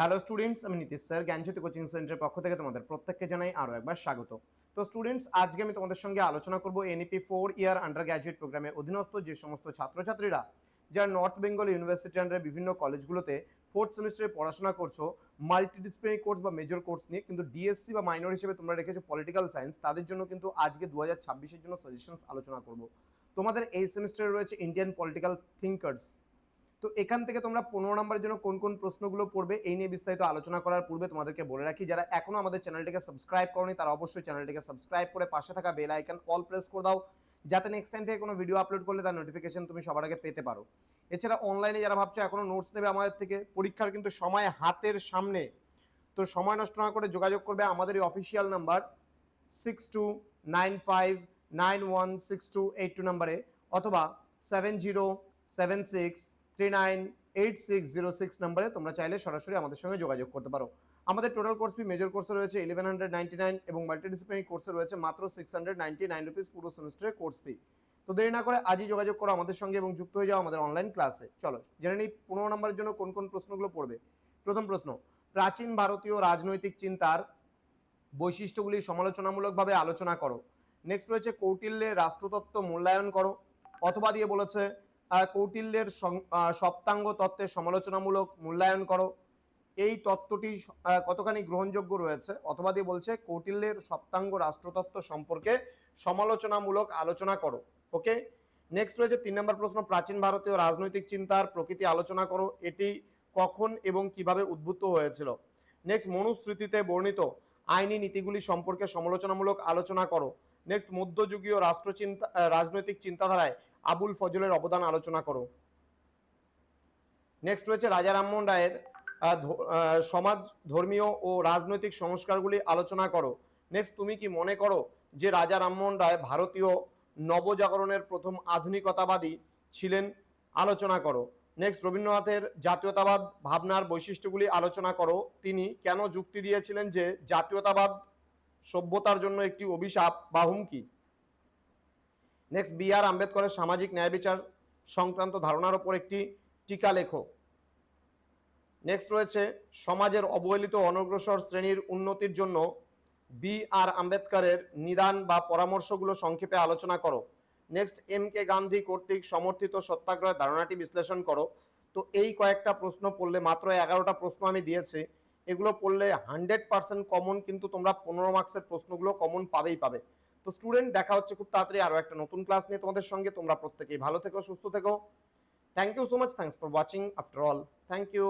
Hello students, আমি Nitish sir জ্ঞানজ্যোতি coaching সেন্টারের পক্ষ থেকে তোমাদের প্রত্যেককে জানাই আরও একবার স্বাগত। তো স্টুডেন্টস, আজকে আমি তোমাদের সঙ্গে আলোচনা করব এনইপি 4 ইয়ার আন্ডার গ্র্যাজুয়েট প্রোগ্রামের অধীনস্থ যে সমস্ত ছাত্রছাত্রীরা যারা নর্থ বেঙ্গল ইউনিভার্সিটি আন্ডারে বিভিন্ন কলেজগুলোতে ফোর্থ সেমিস্টারে পড়াশোনা করছো মাল্টিডিসিপ্লিনারি কোর্স বা মেজর কোর্স নিয়ে, কিন্তু ডিএসসি বা মাইনর হিসেবে তোমরা রেখেছো পলিটিক্যাল সায়েন্স, তাদের জন্য কিন্তু আজকে 2026-এর জন্য সাজেশনস আলোচনা করব। তোমাদের এই সেমিস্টারে রয়েছে ইন্ডিয়ান পলিটিক্যাল থিঙ্কার্স। তো এখান থেকে তোমরা 15 নম্বরের জন্য কোন কোন প্রশ্নগুলো পড়বে এই নিয়ে বিস্তারিত আলোচনা করার পূর্বে তোমাদেরকে বলে রাখি, যারা এখনো আমাদের চ্যানেলটিকে সাবস্ক্রাইব করনি তারা অবশ্যই চ্যানেলটিকে সাবস্ক্রাইব করে পাশে থাকা বেল আইকন অল প্রেস করে দাও, যাতে নেক্সট টাইম থেকে কোনো ভিডিও আপলোড করলে তার নোটিফিকেশন তুমি সবার আগে পেতে পারো। এছাড়া অনলাইনে যারা ভাবছো এখনো নোটস নেবে আমাদের থেকে, পরীক্ষার কিন্তু সময় হাতের সামনে, তো সময় নষ্ট না করে যোগাযোগ করবে আমাদের এই অফিসিয়াল নাম্বার 6295916282 নাম্বারে, অথবা 7076398606 নাম্বারে তোমরা চাইলে সরাসরি আমাদের সঙ্গে যোগাযোগ করতে পারো। আমাদের টোটাল কোর্স ফি মেজর কোর্সে রয়েছে 1199 এবং মাল্টিডিসিপ্লিনারি কোর্সে রয়েছে মাত্র 699 রুপিস পুরো সেমিস্টারের কোর্স ফি। তো দেরি না করে আজই যোগাযোগ করো আমাদের সঙ্গে এবং যুক্ত হয়ে যাও আমাদের অনলাইন ক্লাসে। চলো জেনে নিই 15 নম্বরের জন্য কোন কোন প্রশ্নগুলো পড়বে। প্রথম প্রশ্ন, প্রাচীন ভারতীয় রাজনৈতিক চিন্তার বৈশিষ্ট্যগুলি সমালোচনামূলকভাবে আলোচনা করো। নেক্সট রয়েছে কৌটিল্যের রাষ্ট্রতত্ত্ব মূল্যায়ন করো, অথবা দিয়ে বলেছে কৌটিল্যের সপ্তাঙ্গ তত্ত্বের সমালোচনামূলক মূল্যায়ন করো। এই তত্ত্বটি কতখানি গ্রহণযোগ্য রয়েছে, অথবা দিয়ে বলছে কৌটিল্যের সপ্তাঙ্গ রাষ্ট্রতত্ত্ব সম্পর্কে সমালোচনামূলক আলোচনা করো। ওকে, নেক্সট রয়েছে 3 নম্বর প্রশ্ন, প্রাচীন ভারতীয় রাজনৈতিক চিন্তার প্রকৃতি আলোচনা করো, এটি কখন এবং কিভাবে উদ্ভূত হয়েছিল। নেক্সট, মনুস্মৃতিতে বর্ণিত আইনি নীতিগুলি সম্পর্কে সমালোচনামূলক আলোচনা করো। নেক্সট, মধ্যযুগীয় রাজনৈতিক চিন্তাধারায় আবুল ফজলের অবদান আলোচনা করো। নেক্সট রয়েছে রাজা রামমোহন রায়ের সমাজ ধর্মীয় ও রাজনৈতিক সংস্কারগুলি আলোচনা করো। নেক্সট, তুমি কি মনে করো যে রাজা রামমোহন রায় ভারতীয় নবজাগরণের প্রথম আধুনিকতাবাদী ছিলেন, আলোচনা করো। নেক্সট, রবীন্দ্রনাথের জাতীয়তাবাদ ভাবনার বৈশিষ্ট্যগুলি আলোচনা করো, তিনি কেন যুক্তি দিয়েছিলেন যে জাতীয়তাবাদ সভ্যতার জন্য একটি অভিশাপ বা হুমকি। নেক্সট, বি আর আম্বেদকরের সামাজিক ন্যায় বিচার সংক্রান্ত ধারণার ওপর একটি টিকা লেখো। নেক্সট রয়েছে সমাজের অবহেলিত অনগ্রসর শ্রেণীর উন্নতির জন্য বি আর আম্বেদকরের নিদান বা পরামর্শগুলো সংক্ষেপে আলোচনা করো। নেক্সট, এম কে গান্ধী কর্তৃক সমর্থিত সত্যাগ্রহের ধারণাটি বিশ্লেষণ করো। তো এই কয়েকটা প্রশ্ন পড়লে, মাত্র 11টা প্রশ্ন আমি দিয়েছি, এগুলো পড়লে 100% কমন, কিন্তু তোমরা 15 মার্কসের প্রশ্নগুলো কমন পাবেই পাবে। তো স্টুডেন্ট, দেখা হচ্ছে খুব তাড়াতাড়ি আরও একটা নতুন ক্লাস নিয়ে তোমাদের সঙ্গে। তোমরা প্রত্যেকেই ভালো থেকো, সুস্থ থেকো। Thank you so much, thanks for watching after all, thank you.